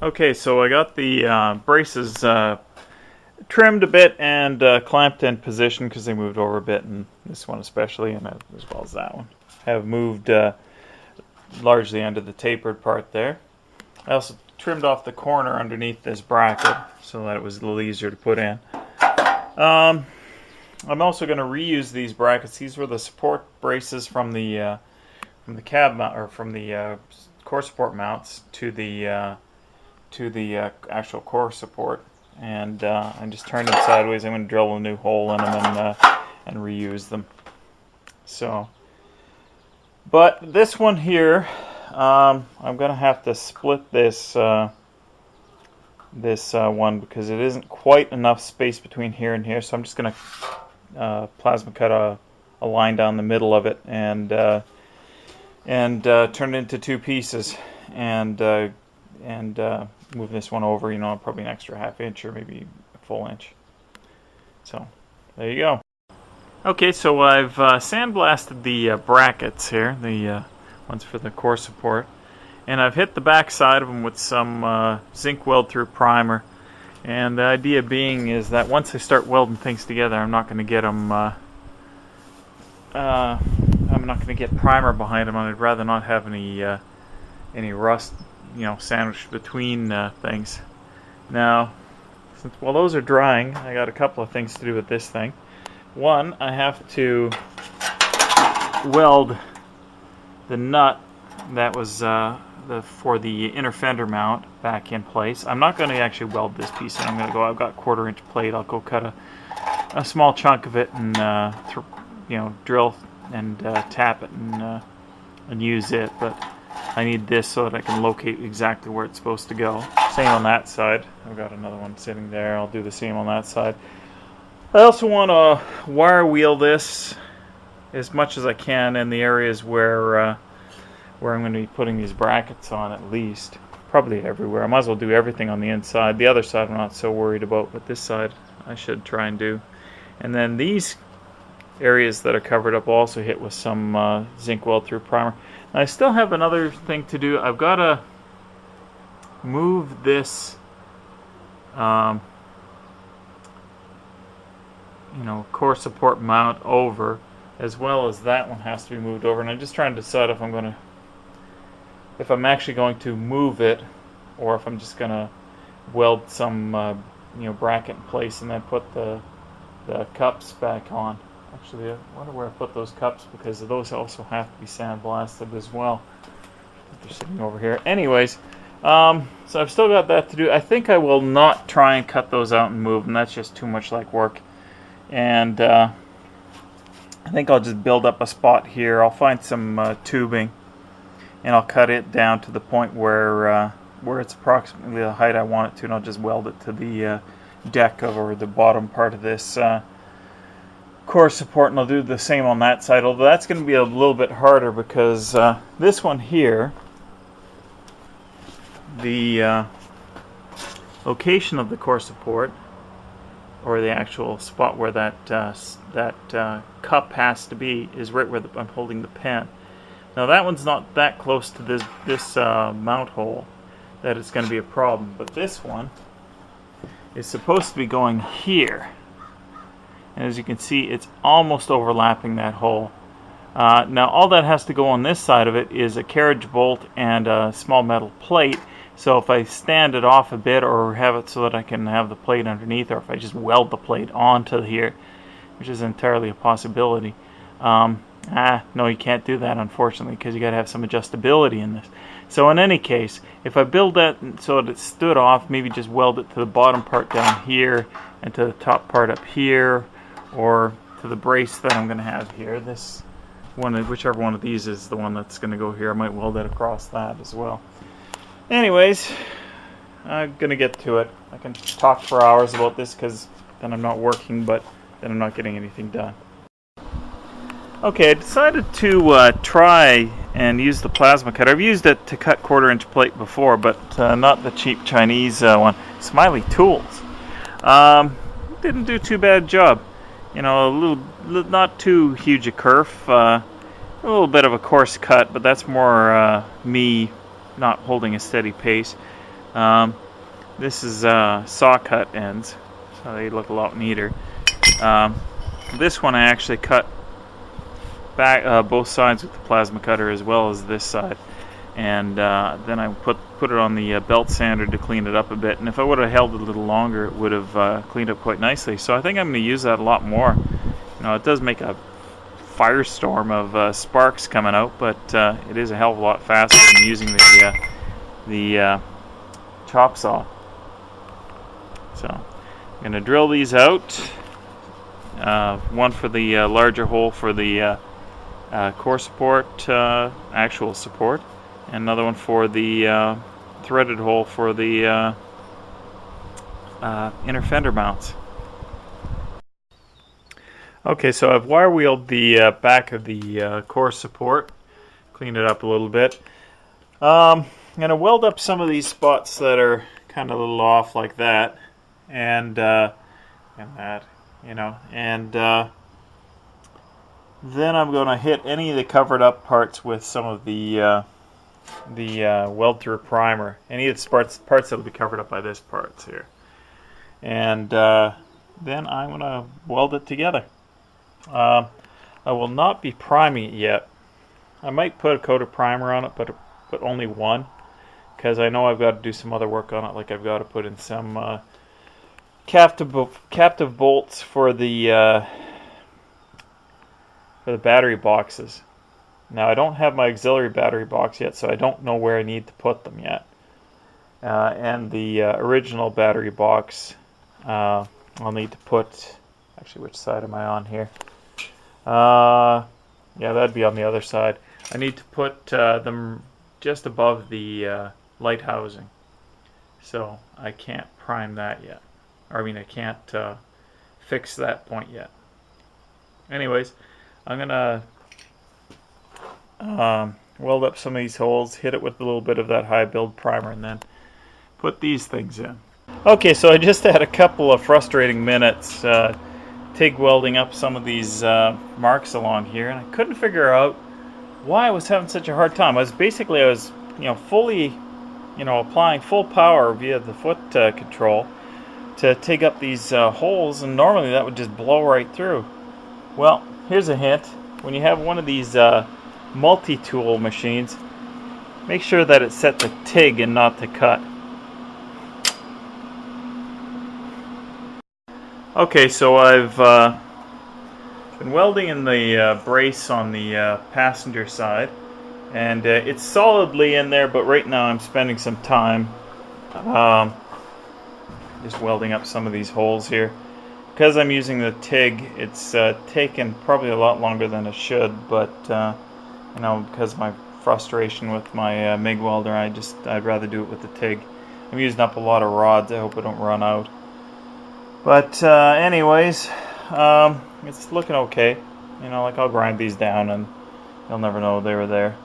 Okay, so I got the braces trimmed a bit and clamped in position because they moved over a bit, and this one especially, and as well as that one. Have moved largely under the tapered part there. I also trimmed off the corner underneath this bracket so that it was a little easier to put in. I'm also going to reuse these brackets. These were the support braces from the cab mount, or from the core support mounts to the actual core support, and I just turned them sideways. I'm going to drill a new hole in them and reuse them. So, but this one here, I'm going to have to split this one because it isn't quite enough space between here and here. So I'm just going to plasma cut a line down the middle of it and turn it into two pieces and move this one over, probably an extra ½ inch or maybe a full inch. So there you go. Okay, so I've sandblasted the brackets here, the ones for the core support, and I've hit the back side of them with some zinc weld through primer. And the idea being is that once I start welding things together, I'm not going to get them. I'm not going to get primer behind them. I'd rather not have any rust, sandwiched between things. Now, while those are drying, I got a couple of things to do with this thing. One, I have to weld the nut that was for the inner fender mount back in place. I'm not going to actually weld this piece in. I'm going to go, I've got 1/4 inch plate. I'll go cut a small chunk of it and drill and tap it and use it. But I need this so that I can locate exactly where it's supposed to go. Same on that side. I've got another one sitting there. I'll do the same on that side. I also want to wire wheel this as much as I can in the areas where I'm going to be putting these brackets on, at least. Probably everywhere. I might as well do everything on the inside. The other side I'm not so worried about, but this side I should try and do. And then these areas that are covered up will also hit with some zinc weld through primer. Now, I still have another thing to do. I've got to move this core support mount over, as well as that one has to be moved over. And I'm just trying to decide if I'm actually going to move it, or if I'm just going to weld some bracket in place and then put the cups back on. Actually, I wonder where I put those cups, because those also have to be sandblasted as well. They're sitting over here. Anyways, so I've still got that to do. I think I will not try and cut those out and move them. That's just too much like work. And I think I'll just build up a spot here. I'll find some tubing, and I'll cut it down to the point where it's approximately the height I want it to, and I'll just weld it to the deck or the bottom part of this core support, and I'll do the same on that side, although that's going to be a little bit harder because this one here, the location of the core support, or the actual spot where that cup has to be, is right where I'm holding the pen. Now that one's not that close to this mount hole that it's going to be a problem, but this one is supposed to be going here. And as you can see, it's almost overlapping that hole. Now all that has to go on this side of it is a carriage bolt and a small metal plate. So if I stand it off a bit, or have it so that I can have the plate underneath, or if I just weld the plate onto here, which is entirely a possibility. No, you can't do that, unfortunately, because you got to have some adjustability in this. So in any case, if I build that so that it stood off, maybe just weld it to the bottom part down here and to the top part up here, or to the brace that I'm going to have here. This one, whichever one of these is the one that's going to go here, I might weld it across that as well. Anyways, I'm going to get to it. I can talk for hours about this because then I'm not working, but then I'm not getting anything done. Okay, I decided to try and use the plasma cutter. I've used it to cut 1/4 inch plate before, but not the cheap Chinese one. Smiley Tools. Didn't do too bad job. Not too huge a kerf. A little bit of a coarse cut, but that's more me not holding a steady pace. This is saw cut ends, so they look a lot neater. This one I actually cut back both sides with the plasma cutter as well as this side, and then I put it on the belt sander to clean it up a bit. And if I would have held it a little longer, it would have cleaned up quite nicely. So I think I'm going to use that a lot more. You know, it does make a firestorm of sparks coming out, but it is a hell of a lot faster than using the chop saw. So I'm going to drill these out. One for the larger hole for the core support, actual support, and another one for the threaded hole for the inner fender mounts. Okay, so I've wire wheeled the back of the core support, cleaned it up a little bit. I'm going to weld up some of these spots that are kind of a little off like that, and that, you know, and then I'm going to hit any of the covered up parts with some of the weld through primer. Any of the parts that will be covered up by this parts here, and then I'm going to weld it together. I will not be priming it yet. I might put a coat of primer on it, but only one, because I know I've got to do some other work on it. Like I've got to put in some captive bolts for the battery boxes. Now I don't have my auxiliary battery box yet, so I don't know where I need to put them yet. And the original battery box, I'll need to put. Actually, which side am I on here? Yeah, that'd be on the other side. I need to put them just above the light housing, so I can't prime that yet. Or I mean, I can't fix that point yet. Anyways, I'm gonna weld up some of these holes, hit it with a little bit of that high build primer, and then put these things in. Okay, so I just had a couple of frustrating minutes TIG welding up some of these marks along here, and I couldn't figure out why I was having such a hard time. I was fully, applying full power via the foot control to TIG up these holes, and normally that would just blow right through. Well, here's a hint. When you have one of these multi-tool machines, make sure that it's set to TIG and not to cut. Okay, so I've been welding in the brace on the passenger side, and it's solidly in there, but right now I'm spending some time just welding up some of these holes here. Because I'm using the TIG, it's taken probably a lot longer than it should, but because of my frustration with my MIG welder, I'd rather do it with the TIG. I'm using up a lot of rods. I hope I don't run out. But anyways, it's looking okay. I'll grind these down and you'll never know they were there.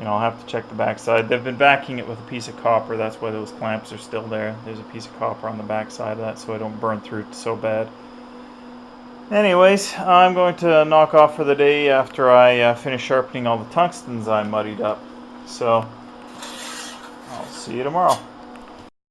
I'll have to check the backside. They've been backing it with a piece of copper. That's why those clamps are still there. There's a piece of copper on the backside of that so I don't burn through it so bad. Anyways, I'm going to knock off for the day after I finish sharpening all the tungstens I muddied up. So, I'll see you tomorrow.